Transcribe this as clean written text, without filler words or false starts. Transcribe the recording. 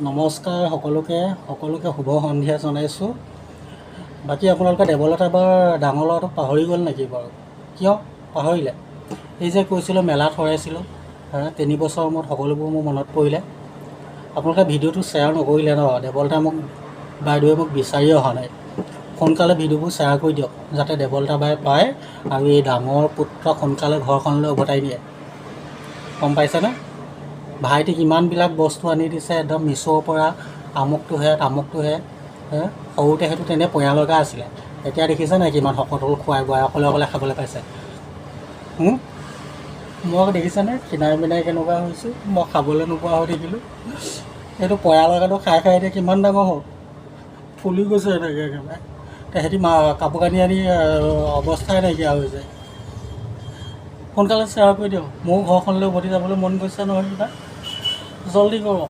নমস্কাৰ সকলোকে শুভ সন্ধিয়া জনাইছোঁ। বাকী আপোনালোকে দেৱলত এবাৰ ডাঙৰ ল'ৰাটোক পাহৰি গ'ল নেকি বাৰু? কিয় পাহৰিলে? এই যে কৈছিলোঁ মেলাত হৰাইছিলোঁ, 3 বছৰৰ মূৰত সকলোবোৰ মোৰ মনত পৰিলে। আপোনালোকে ভিডিঅ'টো শ্বেয়াৰ নকৰিলে ন? দেৱলতাই বাইদেৱে মোক বিচাৰি অহা নাই। সোনকালে ভিডিঅ'বোৰ শ্বেয়াৰ কৰি দিয়ক যাতে দেৱলতা বাই পায় আৰু এই ডাঙৰ পুত্ৰক সোনকালে ঘৰখনলৈ উভতাই নিয়ে। গম পাইছেনে? ভাইটিক ইমানবিলাক বস্তু আনি দিছে, একদম মিছ'ৰ পৰা আমুকটোহে তামুকটোহে। সৰুতে সেইটো তেনে পঞা লগা আছিলে, এতিয়া দেখিছে নাই কিমান শকত হ'ল, খুৱাই বোৱাই অকলে খাবলৈ পাইছে। মই দেখিছেনে খিনাই মিনাই কেনেকুৱা হৈছোঁ, মই খাবলৈ নোপোৱা হৈ থাকিলোঁ। সেইটো পঞা লগাটো খাই এতিয়া কিমান ডাঙৰ হ'ল, ফুলি গৈছে এনেকৈ একেবাৰে। তেহেঁতি কাপোৰ কানি আনি অৱস্থাই নাইকিয়া হৈ যায়। সোনকালে শ্বেয়াৰ কৰি দিয়ক, মোৰো ঘৰখনলৈ উভতি যাবলৈ মন গৈছে নহয় কিবা, জল্দি কৰক।